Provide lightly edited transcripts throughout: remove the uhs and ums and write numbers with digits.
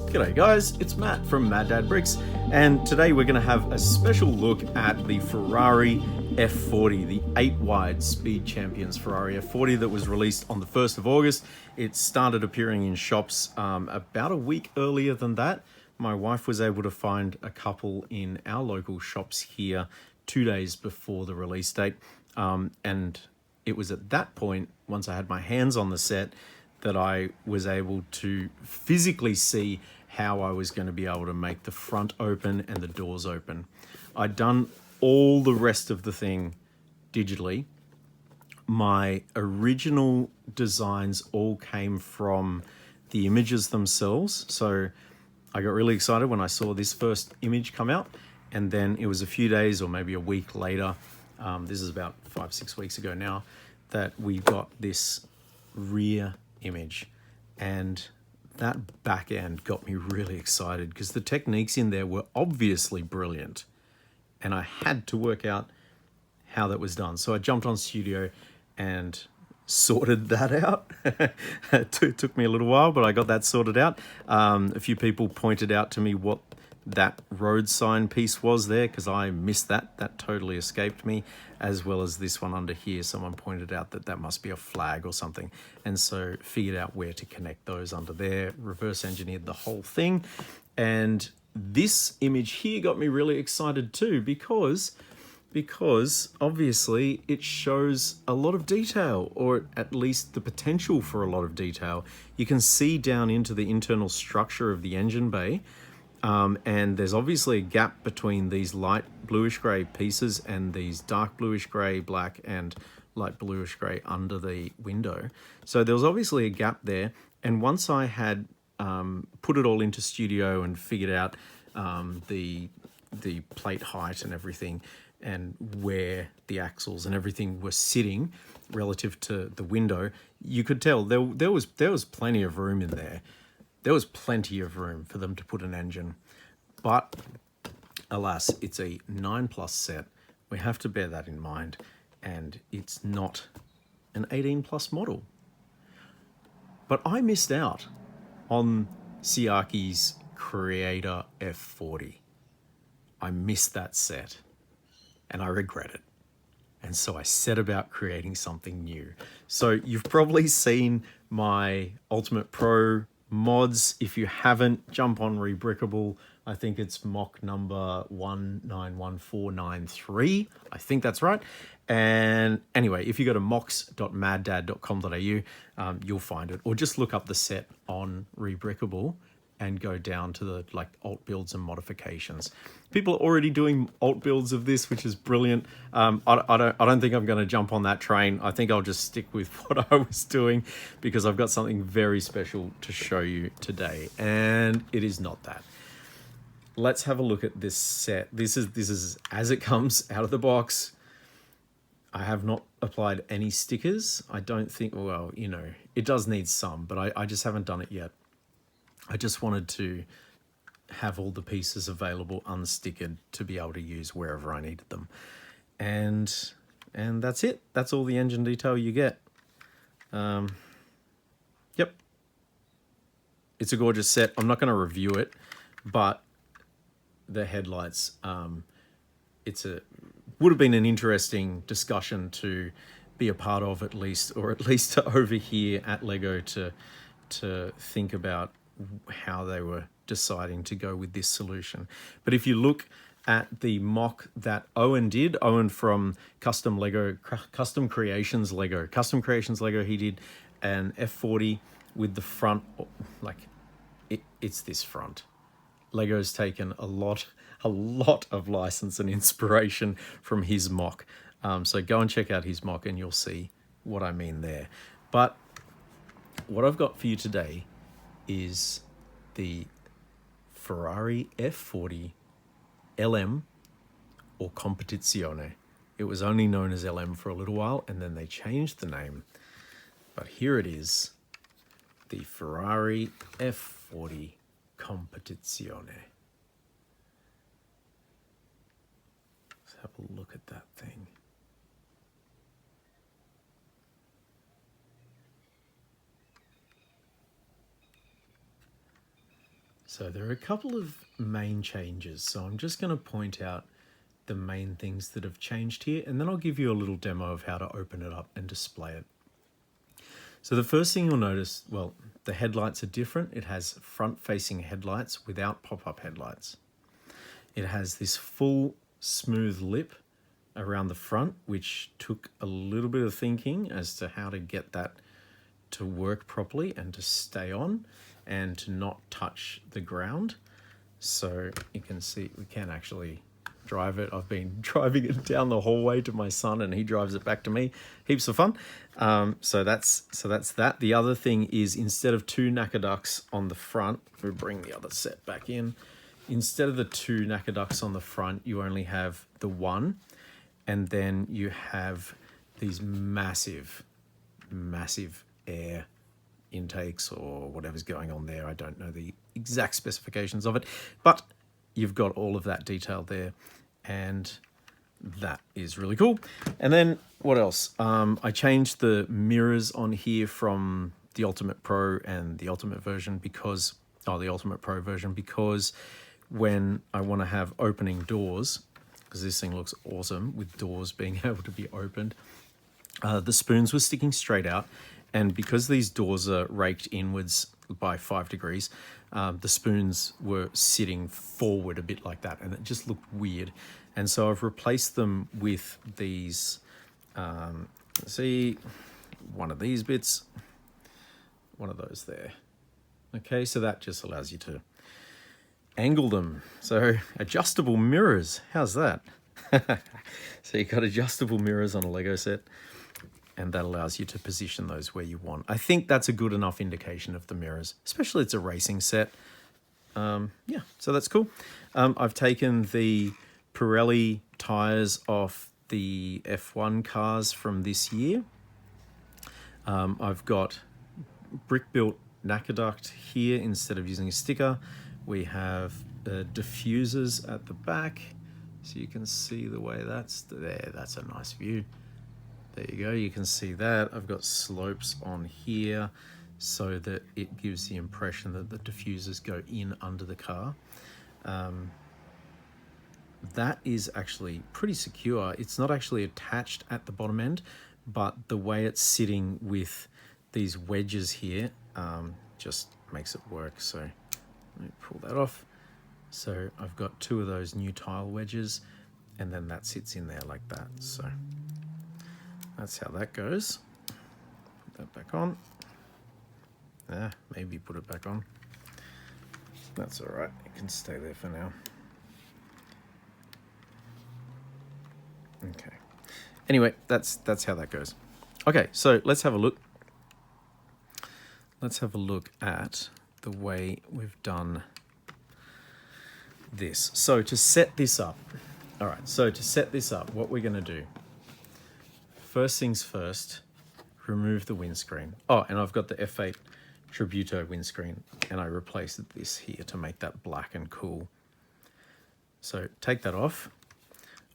G'day guys, it's Matt from Mad Dad Bricks, and today we're going to have a special look at the Ferrari F40, the 8-wide Speed Champions Ferrari F40 that was released on the 1st of August. It started appearing in shops about a week earlier than that. My wife was able to find a couple in our local shops here 2 days before the release date, and it was at that point, once I had my hands on the set, that I was able to physically see how I was going to be able to make the front open and the doors open. I'd done all the rest of the thing digitally. My original designs all came from the images themselves. So I got really excited when I saw this first image come out, and then it was a few days or maybe a week later, this is about 5-6 weeks ago now, that we got this rear image, and that back end got me really excited because the techniques in there were obviously brilliant, and I had to work out how that was done. So I jumped on Studio and sorted that out. It took me a little while, but I got that sorted out. A few people pointed out to me what that road sign piece was there, because I missed that. That totally escaped me, as well as this one under here. Someone pointed out that that must be a flag or something, and so figured out where to connect those under there, reverse engineered the whole thing. And this image here got me really excited too, because obviously it shows a lot of detail, or at least the potential for a lot of detail. You can see down into the internal structure of the engine bay. And there's obviously a gap between these light bluish grey pieces and these dark bluish grey, black and light bluish grey under the window. So there was obviously a gap there. And once I had put it all into Studio and figured out the plate height and everything, and where the axles and everything were sitting relative to the window, you could tell there was plenty of room in there. There was plenty of room for them to put an engine, but alas, it's a 9+ set. We have to bear that in mind, and it's not an 18+ model. But I missed out on Siaki's Creator F40. I missed that set, and I regret it. And so I set about creating something new. So you've probably seen my Ultimate Pro mods. If you haven't, jump on Rebrickable. I think it's MOC number 191493. I think that's right. And anyway, if you go to mocs.maddad.com.au, you'll find it. Or just look up the set on Rebrickable and go down to the alt builds and modifications. People are already doing alt builds of this, which is brilliant. I don't think I'm going to jump on that train. I think I'll just stick with what I was doing, because I've got something very special to show you today, and it is not that. Let's have a look at this set. This is as it comes out of the box. I have not applied any stickers. I don't think, well, you know, it does need some, but I just haven't done it yet. I just wanted to have all the pieces available unstickered to be able to use wherever I needed them. And that's it. That's all the engine detail you get. Yep. It's a gorgeous set. I'm not going to review it, but the headlights, would have been an interesting discussion to be a part of, at least, or at least to overhear at Lego to think about how they were deciding to go with this solution. But if you look at the mock that Owen did, Owen from Custom Creations Lego, he did an F40 with the front, like it's this front. Lego's taken a lot of license and inspiration from his mock. So go and check out his mock and you'll see what I mean there. But what I've got for you today is the Ferrari F40 LM, or Competizione. It was only known as LM for a little while, and then they changed the name. But here it is, the Ferrari F40 Competizione. Let's have a look at that thing. So there are a couple of main changes. So I'm just going to point out the main things that have changed here, and then I'll give you a little demo of how to open it up and display it. So the first thing you'll notice, well, the headlights are different. It has front-facing headlights without pop-up headlights. It has this full smooth lip around the front, which took a little bit of thinking as to how to get that to work properly and to stay on and to not touch the ground. So you can see we can actually drive it. I've been driving it down the hallway to my son and he drives it back to me. Heaps of fun. So that's that. The other thing is, instead of 2 knacker ducts on the front, we bring the other set back in. Instead of the 2 knacker ducts on the front, you only have the 1, and then you have these massive air intakes or whatever's going on there. I don't know the exact specifications of it, but you've got all of that detail there, and that is really cool. And then what else? I changed the mirrors on here from the Ultimate Pro and the Ultimate version because, the Ultimate Pro version, because when I want to have opening doors, because this thing looks awesome with doors being able to be opened, the spoons were sticking straight out, and because these doors are raked inwards by 5 degrees, the spoons were sitting forward a bit like that, and it just looked weird. And so I've replaced them with these, see, one of these bits, one of those there. Okay, so that just allows you to angle them. So adjustable mirrors, how's that? So you've got adjustable mirrors on a Lego set, and that allows you to position those where you want. I think that's a good enough indication of the mirrors, especially it's a racing set. Yeah, so that's cool. I've taken the Pirelli tires off the F1 cars from this year. I've got brick-built knacker duct here instead of using a sticker. We have diffusers at the back, so you can see the way that's there. That's a nice view. There you go, you can see that. I've got slopes on here so that it gives the impression that the diffusers go in under the car. That is actually pretty secure. It's not actually attached at the bottom end, but the way it's sitting with these wedges here just makes it work. So let me pull that off. So I've got 2 of those new tile wedges, and then that sits in there like that. So that's how that goes. Put that back on. Maybe put it back on. That's all right. It can stay there for now. Okay. Anyway, that's how that goes. Okay, so let's have a look. Let's have a look at the way we've done this. So to set this up, all right, so to set this up, what we're going to do, first things first, remove the windscreen. Oh, and I've got the F8 Tributo windscreen, and I replaced this here to make that black and cool. So take that off.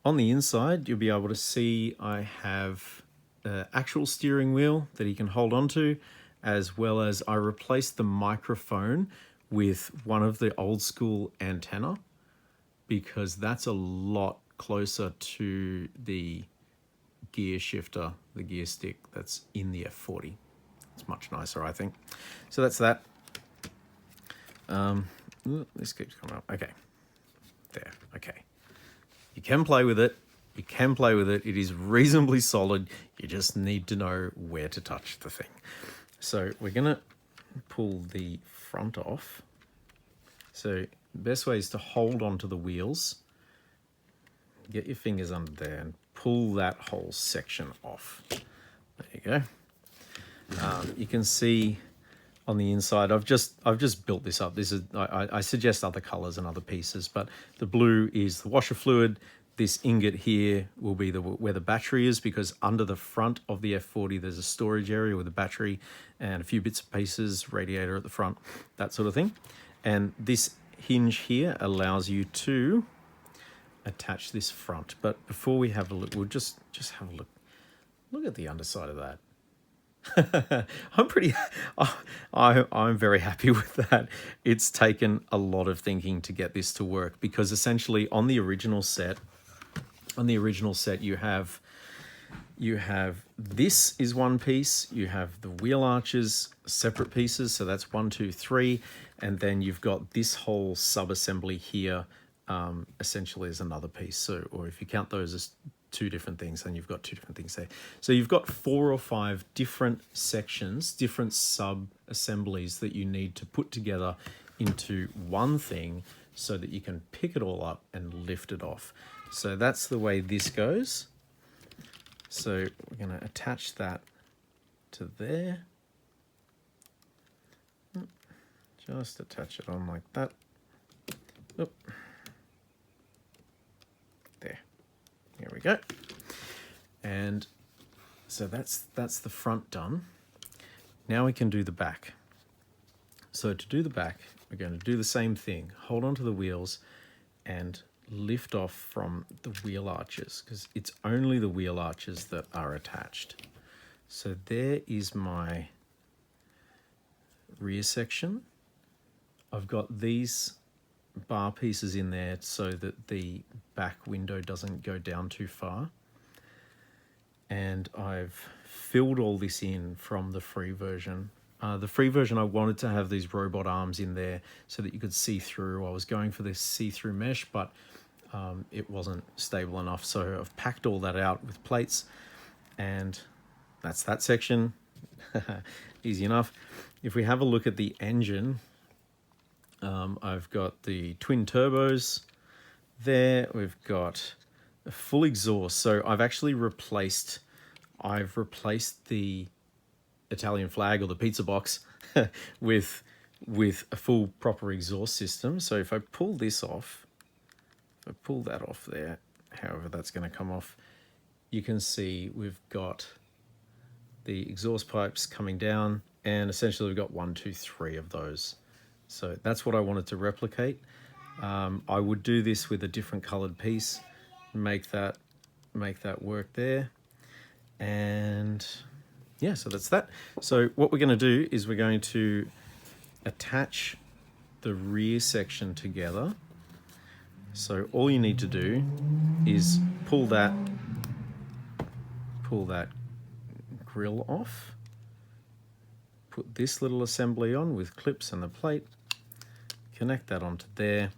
On the inside, you'll be able to see I have an actual steering wheel that you can hold on to, as well as I replaced the microphone with one of the old school antenna, because that's a lot closer to the gear shifter, the gear stick that's in the F40. It's much nicer, I think. So that's that. This keeps coming up. Okay. There. Okay. You can play with it. You can play with it. It is reasonably solid. You just need to know where to touch the thing. So we're going to pull the front off. So the best way is to hold onto the wheels. Get your fingers under there and pull that whole section off. There you go. You can see on the inside, I've just built this up. This is I suggest other colors and other pieces, but the blue is the washer fluid. This ingot here will be where the battery is, because under the front of the F40 there's a storage area with a battery and a few bits and pieces, radiator at the front, that sort of thing. And this hinge here allows you to attach this front. But before we have a look, we'll just have a look. Look at the underside of that. I'm pretty, I'm very happy with that. It's taken a lot of thinking to get this to work, because essentially on the original set, you have this is one piece, you have the wheel arches separate pieces, so that's 1, 2, 3, and then you've got this whole sub-assembly here, essentially as another piece. So, or if you count those as two different things, then you've got two different things there. So you've got 4 or 5 different sections, different sub-assemblies that you need to put together into one thing so that you can pick it all up and lift it off. So that's the way this goes. So we're going to attach that to there. Just attach it on like that. Oop. There. Here we go. And so that's the front done. Now we can do the back. So to do the back, we're going to do the same thing. Hold onto the wheels and lift off from the wheel arches, because it's only the wheel arches that are attached. So there is my rear section. I've got these bar pieces in there so that the back window doesn't go down too far. And I've filled all this in from the free version. The free version, I wanted to have these robot arms in there so that you could see through. I was going for this see-through mesh, but it wasn't stable enough. So I've packed all that out with plates, and that's that section. Easy enough. If we have a look at the engine, I've got the twin turbos there. We've got a full exhaust. So I've actually replaced the Italian flag, or the pizza box, with a full proper exhaust system. So if I pull this off, if I pull that off there, however that's going to come off, you can see we've got the exhaust pipes coming down, and essentially we've got 1, 2, 3 of those. So that's what I wanted to replicate. I would do this with a different colored piece, make that work there. And yeah, so that's that. So what we're going to do is we're going to attach the rear section together. So all you need to do is pull that grill off, put this little assembly on with clips and the plate, connect that onto there.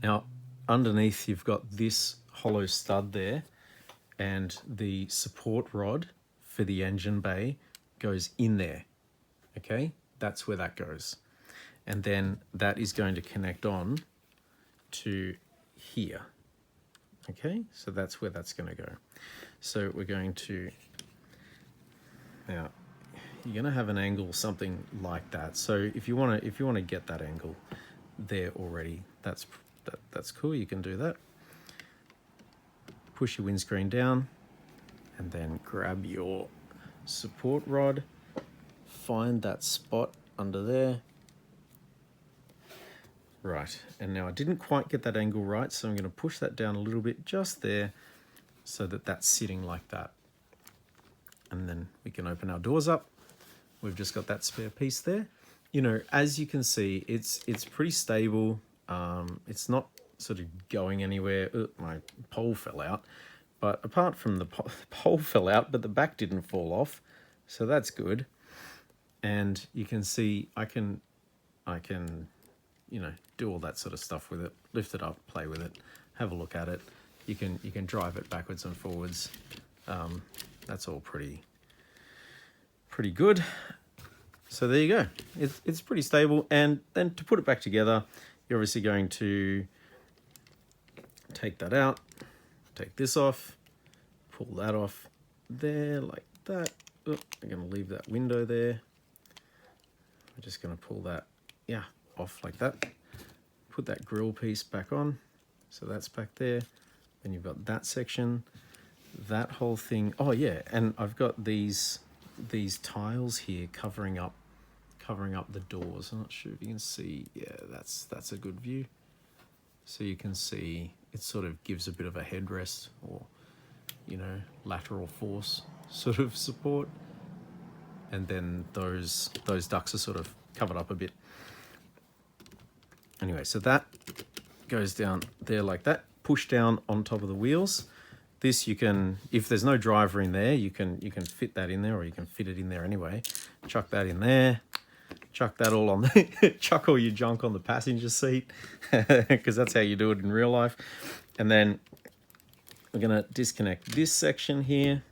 Now underneath you've got this hollow stud there, and the support rod for the engine bay goes in there. Okay, that's where that goes. And then that is going to connect on to here. Okay, so that's where that's going to go. So we're going to, now you're going to have an angle something like that. So if you want to get that angle there already, that's cool. You can do that. Push your windscreen down, and then grab your support rod, find that spot under there. Right, and now I didn't quite get that angle right, so I'm going to push that down a little bit just there so that that's sitting like that. And then we can open our doors up. We've just got that spare piece there. You know, as you can see, it's pretty stable. It's not sort of going anywhere. My pole fell out. But apart from the pole fell out, but the back didn't fall off. So that's good. And you can see I can, you know, do all that sort of stuff with it, lift it up, play with it, have a look at it. You can drive it backwards and forwards. That's all pretty good. So there you go. It's pretty stable. And then to put it back together, you're obviously going to take that out, take this off, pull that off there like that. I'm going to leave that window there. I'm just going to pull that, off like that. Put that grill piece back on. So that's back there. Then you've got that section, that whole thing. Oh yeah, and I've got these tiles here covering up the doors. I'm not sure if you can see. Yeah, that's a good view. So you can see it sort of gives a bit of a headrest, or, you know, lateral force sort of support. and then those ducts are sort of covered up a bit. Anyway, so that goes down there like that, push down on top of the wheels. This you can, if there's no driver in there, you can fit that in there, or you can fit it in there anyway. Chuck that in there. Chuck that all on the, chuck all your junk on the passenger seat, because that's how you do it in real life. And then we're gonna disconnect this section here.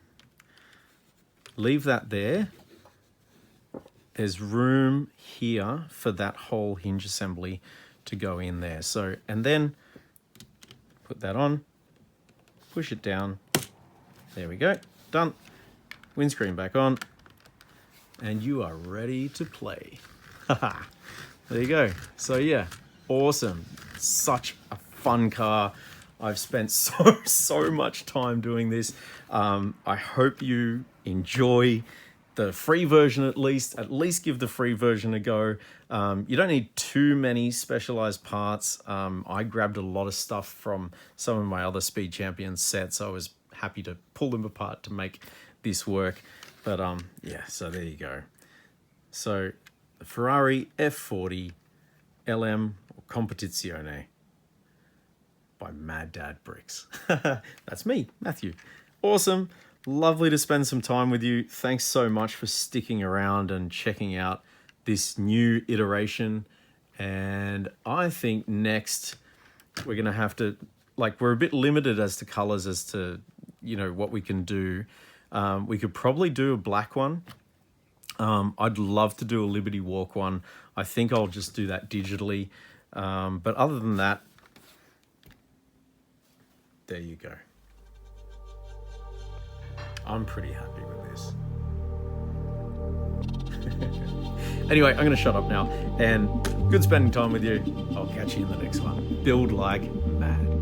Leave that there. There's room here for that whole hinge assembly to go in there. So, and then put that on, push it down. There we go, done. Windscreen back on, and you are ready to play. There you go. So yeah, awesome. Such a fun car. I've spent so much time doing this. I hope you enjoy the free version at least give the free version a go. You don't need too many specialized parts. I grabbed a lot of stuff from some of my other Speed Champions sets. I was happy to pull them apart to make this work. But yeah, so there you go. So the Ferrari F40 LM or Competizione by Mad Dad Bricks. That's me, Matthew. Awesome. Lovely to spend some time with you. Thanks so much for sticking around and checking out this new iteration. And I think next we're going to have to, like, we're a bit limited as to colors, as to, you know, what we can do. We could probably do a black one. I'd love to do a Liberty Walk one. I think I'll just do that digitally. But other than that, there you go. I'm pretty happy with this. Anyway, I'm going to shut up now, and good spending time with you. I'll catch you in the next one. Build like mad.